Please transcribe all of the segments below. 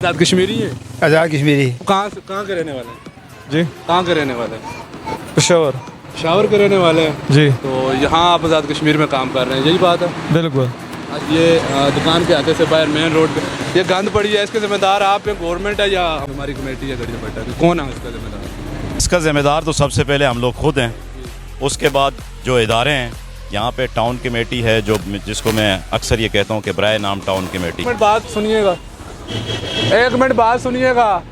आज़ाद कश्मीरी है। आज़ाद कश्मीरी। कहाँ के रहने वाले हैं? जी कहाँ के रहने वाले हैं? पेशावर। पेशावर के रहने वाले हैं। जी तो यहाँ आप आज़ाद कश्मीर में काम कर रहे हैं, यही बात है? बिल्कुल। आज ये दुकान के आगे से बाहर मेन रोड पे ये गंद पड़ी है, इसके जिम्मेदार आप हैं, गवर्नमेंट है या हमारी कमेटी है गढ़ी बैठा की? कौन है इसका जिम्मेदार? इसका ज़िम्मेदार तो सबसे पहले हम लोग खुद हैं। उसके बाद जो इदारे हैं, यहाँ पे टाउन कमेटी है जो जिसको मैं अक्सर ये कहता हूँ कि बराए नाम टाउन कमेटी। एक मिनट बात सुनिएगा, एक मिनट बात सुनिएगा,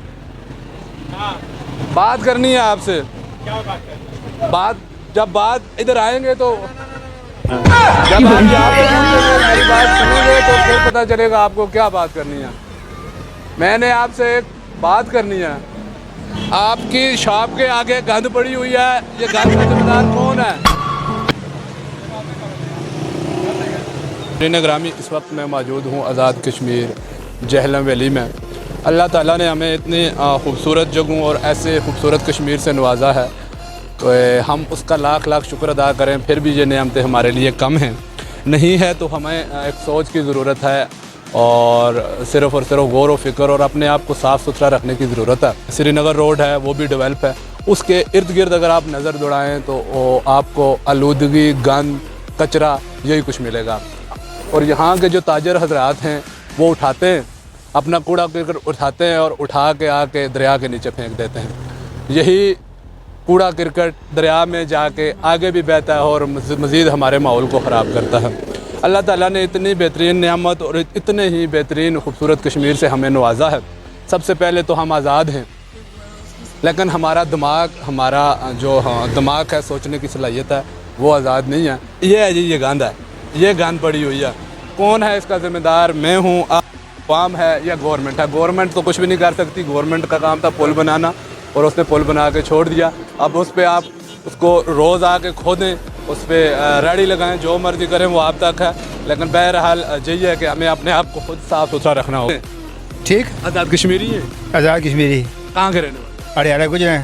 बात करनी है आपसे। बात जब बात इधर आएंगे तो जब आप मेरी बात सुनेंगे तो फिर पता चलेगा आपको क्या बात करनी है। मैंने आपसे एक बात करनी है। आपकी शॉप के आगे गंद पड़ी हुई है, ये गंद का जिम्मेदार कौन है? ग्रामी इस वक्त मैं मौजूद हूँ आज़ाद कश्मीर जहलम वैली में। अल्लाह ताला ने हमें इतनी खूबसूरत जगहों और ऐसे खूबसूरत कश्मीर से नवाजा है तो हम उसका लाख लाख शुक्र अदा करें। फिर भी ये नेमतें हमारे लिए कम हैं, नहीं है तो हमें एक सोच की ज़रूरत है और सिर्फ़ गौर व फिक्र और अपने आप को साफ़ सुथरा रखने की ज़रूरत है। श्रीनगर रोड है वो भी डेवलप है, उसके इर्द गिर्द अगर आप नज़र दौड़ाएँ तो आपको आलूदगी, गंद, कचरा यही कुछ मिलेगा। और यहाँ के जो ताजर हजरात हैं वो उठाते हैं, अपना कूड़ा करकट उठाते हैं और उठा के आके दरिया के नीचे फेंक देते हैं। यही कूड़ा करकट दरिया में जाके आगे भी बहता है और मज़ीद हमारे माहौल को ख़राब करता है। अल्लाह ताला ने इतनी बेहतरीन नेमत और इतने ही बेहतरीन खूबसूरत कश्मीर से हमें नवाजा है। सबसे पहले तो हम आज़ाद हैं, लेकिन हमारा जो दिमाग है, सोचने की सलाहियत है, वो आज़ाद नहीं है। ये है जी, ये गंद है, ये गंद पड़ी हुई है। कौन है इसका ज़िम्मेदार? मैं हूँ, आवाम है या गवर्नमेंट है? गवर्नमेंट तो कुछ भी नहीं कर सकती। गवर्नमेंट का काम था पुल बनाना और उसने पुल बना के छोड़ दिया। अब उस पर आप उसको रोज़ आके खोदें, उस पर रेडी लगाएं, जो मर्जी करें वो आप तक है। लेकिन बहरहाल यही है कि हमें अपने आप को खुद साफ़ सुथरा रखना होगा। ठीक। आज़ाद कश्मीरी है। आज़ाद कश्मीरी। कहाँ के रहने वाले? अड़ियाला गुजरे।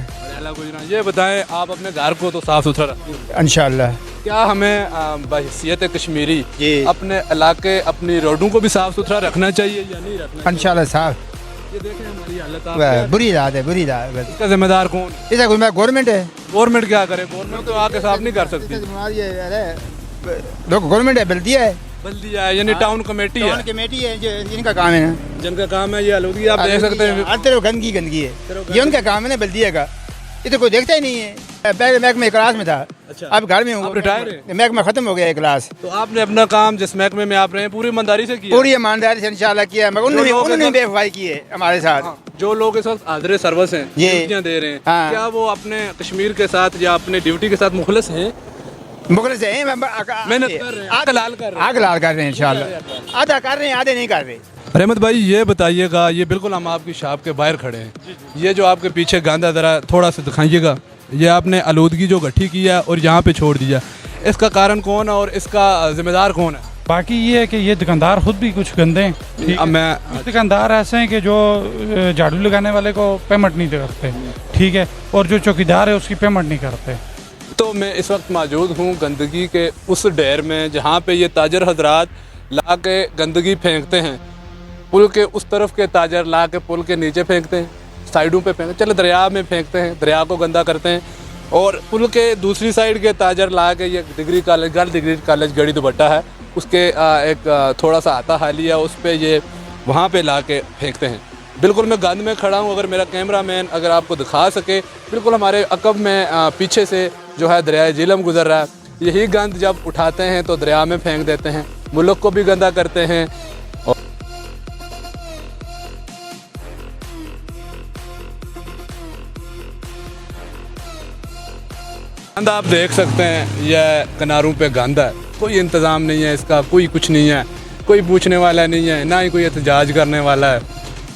ये बताएं, आप अपने घर को तो साफ़ सुथरा रखते हैं इंशाअल्लाह। क्या हमें बहैसियत कश्मीरी अपने इलाके, अपनी रोडों को भी साफ़ सुथरा रखना चाहिए या नहीं रखना? इंशाअल्लाह साफ। ये देखें हमारी हालत बुरी हालत है, बुरी हालत है। इसका जिम्मेदार कौन? इसका कोई गवर्नमेंट है। गवर्नमेंट क्या करे? गवर्नमेंट तो आके साफ नहीं कर सकती। गवर्नमेंट है, बल्दिया है। बल्दिया है यानी टाउन कमेटी है। टाउन कमेटी है, जिनका काम है, जिनका काम है ये आलूदगी। आप देख सकते हैं हर तरफ गंदगी है, ये उनका काम है ना, बल्दिया का। ये तो कोई देखता ही नहीं है। पहले महकमे क्लास में था। अच्छा। अब घर में हूँ, आप रिटायर हैं? महकमा खत्म हो गया है क्लास। तो आपने अपना काम जिस महकमे में आप रहे हैं पूरी ईमानदारी से किया? पूरी ईमानदारी से इंशाल्लाह किया, मगर उन्होंने बेवफाई की है हमारे साथ। जो लोग इस वक्त हाजिर सर्विस हैं, ये ड्यूटियां दे रहे हैं, हाँ। क्या वो अपने कश्मीर के साथ या अपने ड्यूटी के साथ मुखलिस हैं? मुखलिस हैं, मेहनत कर रहे हैं, आग लाल कर रहे हैं इंशाल्लाह। आधा कर रहे हैं, आधे नहीं कर रहे। रहमत भाई ये बताइएगा, ये बिल्कुल हम आपकी शॉप के बाहर खड़े हैं, ये जो आपके पीछे गंदा ज़रा थोड़ा सा दिखाइएगा। ये आपने आलूदगी जो इकट्ठी की है और यहाँ पे छोड़ दिया, इसका कारण कौन है और इसका जिम्मेदार कौन है? बाकी ये है कि ये दुकानदार खुद भी कुछ गंदे हैं। अब मैं कुछ दुकानदार ऐसे हैं कि जो झाड़ू लगाने वाले को पेमेंट नहीं करते, ठीक है, और जो चौकीदार है उसकी पेमेंट नहीं करते। तो मैं इस वक्त मौजूद हूँ गंदगी के उस ढेर में जहाँ पे ये ताजर हजरात ला के गंदगी फेंकते हैं। पुल के उस तरफ के ताजर ला के पुल के नीचे फेंकते हैं, साइडों पे फेंकते, चलो दरिया में फेंकते हैं, दरिया को गंदा करते हैं। और पुल के दूसरी साइड के ताजर ला के ये डिग्री कॉलेज गढ़ी दुपट्टा है, उसके एक थोड़ा सा आता हालिया उस पर ये वहाँ पे ला के फेंकते हैं। बिल्कुल मैं गंद में खड़ा हूँ, अगर मेरा कैमरामैन अगर आपको दिखा सके, बिल्कुल हमारे अकब में पीछे से जो है दरिया झीलम गुजर रहा है। यही गंद जब उठाते हैं तो दरिया में फेंक देते हैं, मुल्क को भी गंदा करते हैं। गंद आप देख सकते हैं, यह किनारों पे गंद है, कोई इंतज़ाम नहीं है इसका, कोई कुछ नहीं है, कोई पूछने वाला नहीं है, ना ही कोई एहतजाज करने वाला है।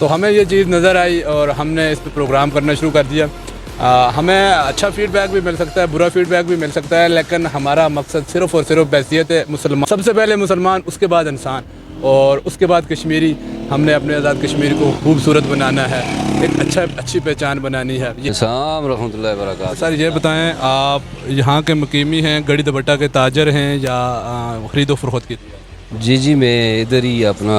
तो हमें ये चीज़ नज़र आई और हमने इस पर प्रोग्राम करना शुरू कर दिया। हमें अच्छा फीडबैक भी मिल सकता है, बुरा फीडबैक भी मिल सकता है, लेकिन हमारा मकसद सिर्फ़ और सिर्फ हैसियत है मुसलमान। सबसे पहले मुसलमान, उसके बाद इंसान और उसके बाद कश्मीरी। हमने अपने आज़ाद कश्मीर को खूबसूरत बनाना है, एक अच्छी पहचान बनानी है। अस्सलाम रहमतुल्लाहि व बरकातहू। सर ये बताएं, आप यहाँ के मुकीमी हैं, गढ़ी दुपट्टा के ताजर हैं या ख़रीदो फ़रोख्त की? जी जी, मैं इधर ही अपना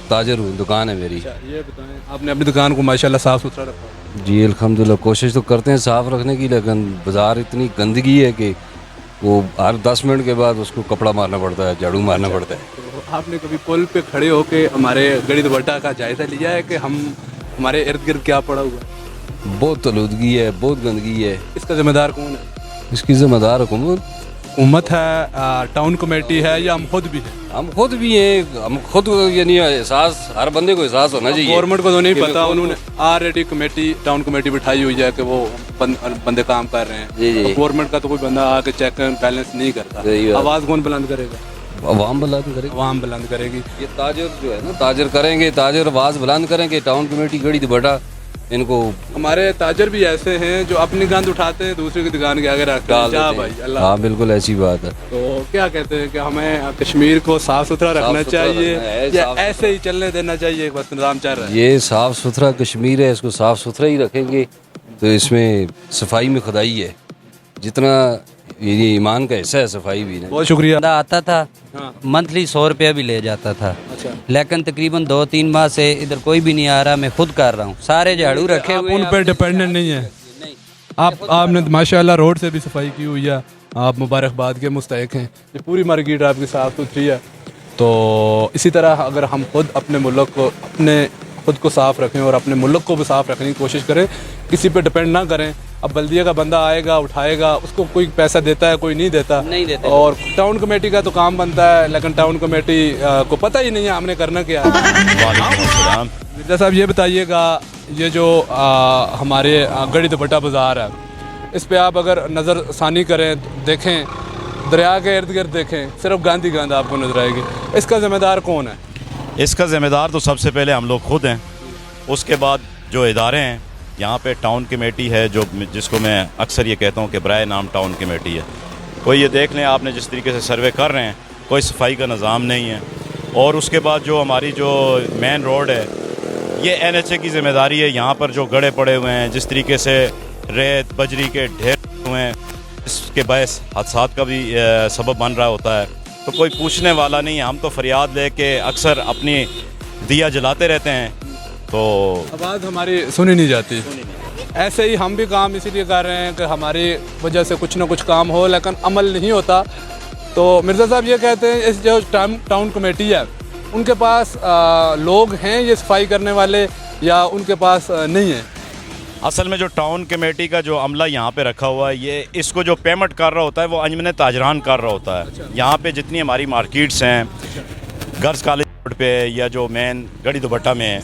ताजर हूँ, दुकान है मेरी। ये बताएं, आपने अपनी दुकान को माशाल्लाह साफ़ सुथरा रखा? जी अल्हम्दुलिल्लाह, कोशिश तो करते हैं साफ़ रखने की, लेकिन बाज़ार इतनी गंदगी है कि वो हर 10 मिनट के बाद उसको कपड़ा मारना पड़ता है, झाड़ू मारना पड़ता है। तो आपने कभी पुल पे खड़े होके हमारे गड़ी दुपट्टा का जायज़ा लिया है कि हमारे इर्द गिर्द क्या पड़ा हुआ है? बहुत आलूदगी है, बहुत गंदगी है। इसका जिम्मेदार कौन है? इसकी ज़िम्मेदार हुकूमत, हुकूमत है, टाउन कमेटी है, या हम खुद भी हैं? हम खुद भी हैं। हम खुद को यानी एहसास, हर बंदे को एहसास होना चाहिए। गवर्नमेंट को तो नहीं कि पता, मैं उन्होंने ऑलरेडी कमेटी, टाउन कमेटी बिठाई हुई है कि वो बंदे काम कर रहे हैं। जी, जी। तो गवर्नमेंट का तो कोई बंदा आके चेक एंड बैलेंस नहीं करता। सही बात। आवाज़ कौन बुलंद करेगा? अवाम बुलंद करेगी। अवाम बुलंद करेगी। ये ताजर जो है ना, ताजर करेंगे, ताजर आवाज़ बुलंद करेंगे, टाउन कमेटी गड़ी दुपट्टा इनको। हमारे ताजर भी ऐसे हैं जो अपनी गंद उठाते हैं, दूसरे की दुकान के आगे रखते हैं। जा भाई अल्लाह। हाँ बिल्कुल ऐसी बात है। तो क्या कहते हैं कि हमें कश्मीर को साफ सुथरा रखना सुथरा चाहिए रखना है, या साफ ऐसे ही चलने देना चाहिए? बस निज़ाम चल रहा है। ये साफ़ सुथरा कश्मीर है, इसको साफ़ सुथरा ही रखेंगे तो इसमें सफाई में खुदाई है। जितना ये ईमान का हिस्सा है सफाई भी ना। बहुत शुक्रिया। बंदा आता था, हाँ। मंथली 100 रुपया भी ले जाता था। अच्छा। लेकिन तकरीबन 2-3 माह से इधर कोई भी नहीं आ रहा, मैं खुद कर रहा हूँ। सारे झाड़ू रखे आप हुए उन हैं। पर डिपेंडेंट नहीं है। आपने माशाल्लाह रोड से भी सफाई की हुई है, आप मुबारकबाद के मुस्तहिक हैं। ये पूरी मार्केट आपकी साफ सुथरी है। तो इसी तरह अगर हम खुद अपने मुल्क को, अपने खुद को साफ़ रखें और अपने मुल्क को भी साफ़ रखने की कोशिश करें, किसी पे डिपेंड ना करें। अब बल्दिया का बंदा आएगा, उठाएगा, उसको कोई पैसा देता है, कोई नहीं देता। नहीं देते। और टाउन कमेटी का तो काम बनता है, लेकिन टाउन कमेटी को पता ही नहीं है हमने करना क्या है। वालेकुम अस्सलाम। मिर्जा साहब ये बताइएगा, ये जो हमारे गड़ी दुपट्टा बाज़ार है, इस पे आप अगर नज़र सानी करें तो देखें, दरिया के इर्द गिर्द देखें, सिर्फ गंद ही गंद आपको नजर आएगी। इसका ज़िम्मेदार कौन है? इसका ज़िम्मेदार तो सबसे पहले हम लोग खुद हैं। उसके बाद जो इदारे हैं, यहाँ पे टाउन कमेटी है, जो जिसको मैं अक्सर ये कहता हूँ कि बराए नाम टाउन कमेटी है। कोई ये देख लें आपने जिस तरीके से सर्वे कर रहे हैं, कोई सफाई का निज़ाम नहीं है। और उसके बाद जो हमारी जो मेन रोड है, ये NHA की ज़िम्मेदारी है। यहाँ पर जो गड्ढे पड़े हुए हैं, जिस तरीके से रेत बजरी के ढेर हुए हैं, इसके बायस हादसात का भी सबब बन रहा होता है। तो कोई पूछने वाला नहीं है। हम तो फरियाद लेके अक्सर अपनी दिया जलाते रहते हैं, तो आवाज़ हमारी सुनी नहीं जाती। ऐसे ही हम भी काम इसीलिए कर रहे हैं कि हमारी वजह से कुछ ना कुछ काम हो, लेकिन अमल नहीं होता। तो मिर्ज़ा साहब ये कहते हैं, इस जो टाउन कमेटी है, उनके पास लोग हैं ये सफाई करने वाले, या उनके पास नहीं है? असल में जो टाउन कमेटी का जो अमला यहाँ पे रखा हुआ है, ये इसको जो पेमेंट कर रहा होता है वो अंजमन ताजरान कर रहा होता है। यहाँ पे जितनी हमारी मार्केट्स हैं, गर्ल्स कॉलेज रोड पे या जो मेन गड़ी दुपट्टा में है,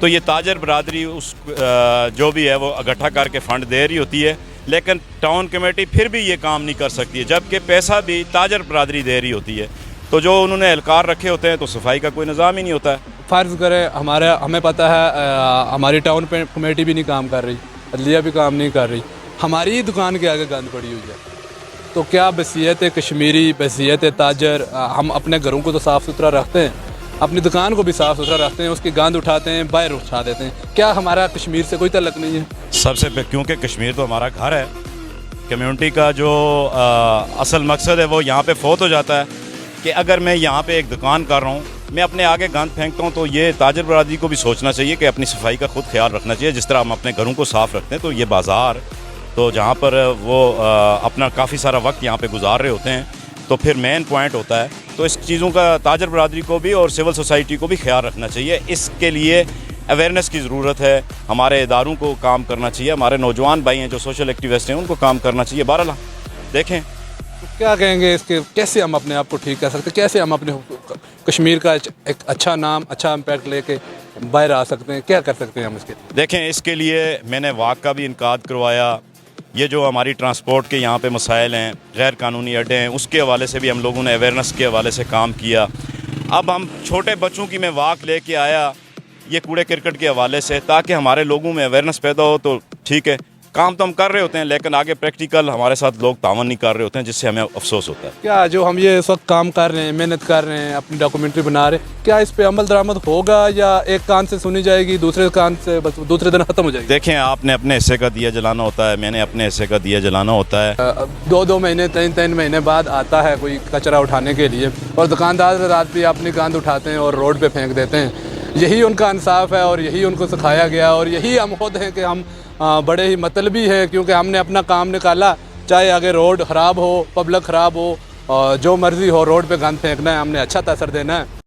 तो ये ताजर बरादरी उस जो भी है वो इकट्ठा करके फ़ंड दे रही होती है। लेकिन टाउन कमेटी फिर भी ये काम नहीं कर सकती है, जबकि पैसा भी ताजर बरादरी दे रही होती है। तो जो उन्होंने एहलकार रखे होते हैं, तो सफाई का कोई निज़ाम ही नहीं होता है। फ़र्ज़ करें हमें पता है हमारी टाउन कमेटी भी नहीं काम कर रही, अदलिया भी काम नहीं कर रही, हमारी ही दुकान के आगे गंद पड़ी हुई है। तो क्या बसीयत कश्मीरी, बसीयत ताजर, हम अपने घरों को तो साफ़ सुथरा रखते हैं, अपनी दुकान को भी साफ़ सुथरा रखते हैं, उसकी गंद उठाते हैं, बाहर उठा देते हैं। क्या हमारा कश्मीर से कोई तल्लुक़ नहीं है? सबसे क्योंकि कश्मीर तो हमारा घर है। कम्युनिटी का जो असल मकसद है वो यहाँ पे फोत हो जाता है कि अगर मैं यहाँ पे एक दुकान कर रहा हूँ, मैं अपने आगे गंद फेंकता हूँ, तो ये ताजर बरादरी को भी सोचना चाहिए कि अपनी सफाई का खुद ख्याल रखना चाहिए। जिस तरह हम अपने घरों को साफ़ रखते हैं, तो ये बाज़ार, तो जहाँ पर वो अपना काफ़ी सारा वक्त यहाँ पे गुजार रहे होते हैं, तो फिर मेन पॉइंट होता है। तो इस चीज़ों का ताजर बरादरी को भी और सिविल सोसाइटी को भी ख्याल रखना चाहिए। इसके लिए अवेयरनेस की ज़रूरत है। हमारे इदारों को काम करना चाहिए, हमारे नौजवान भाई हैं जो सोशल एक्टिविस्ट हैं, उनको काम करना चाहिए। बहरहाल देखें तो क्या कहेंगे इसके, कैसे हम अपने आप को ठीक कर सकते हैं, कैसे हम अपने कश्मीर का एक अच्छा नाम, अच्छा इम्पैक्ट लेके बाहर आ सकते हैं, क्या कर सकते हैं हम इसके? देखें, इसके लिए मैंने वाक का भी इनकाद करवाया। ये जो हमारी ट्रांसपोर्ट के यहाँ पे मसाइल हैं, गैर कानूनी अड्डे हैं, उसके हवाले से भी हम लोगों ने अवेयरनेस के हवाले से काम किया। अब हम छोटे बच्चों की मैं वाक लेके आया ये कूड़े क्रिकेट के हवाले से, ताकि हमारे लोगों में अवेयरनेस पैदा हो। तो ठीक है, काम तो हम कर रहे होते हैं, लेकिन आगे प्रैक्टिकल हमारे साथ लोग तावन नहीं कर रहे होते हैं, जिससे हमें अफसोस होता है। क्या जो हम ये इस वक्त काम कर रहे हैं, मेहनत कर रहे हैं, अपनी डॉक्यूमेंट्री बना रहे हैं, क्या इस पे अमल दरामद होगा या एक कान से सुनी जाएगी, दूसरे कान से बस दूसरे दिन ख़त्म हो जाएगी? देखें, आपने अपने हिस्से का दिया जलाना होता है, मैंने अपने हिस्से का दिया जलाना होता है। 2-2 महीने 3-3 महीने बाद आता है कोई कचरा उठाने के लिए, और दुकानदार रात भी अपनी गांद उठाते हैं और रोड पे फेंक देते हैं। यही उनका इंसाफ है और यही उनको सिखाया गया, और यही हम खुद हैं कि हम बड़े ही मतलबी हैं, क्योंकि हमने अपना काम निकाला, चाहे आगे रोड ख़राब हो, पब्लिक ख़राब हो, जो मर्ज़ी हो, रोड पे गंद फेंकना है, हमने अच्छा असर देना है।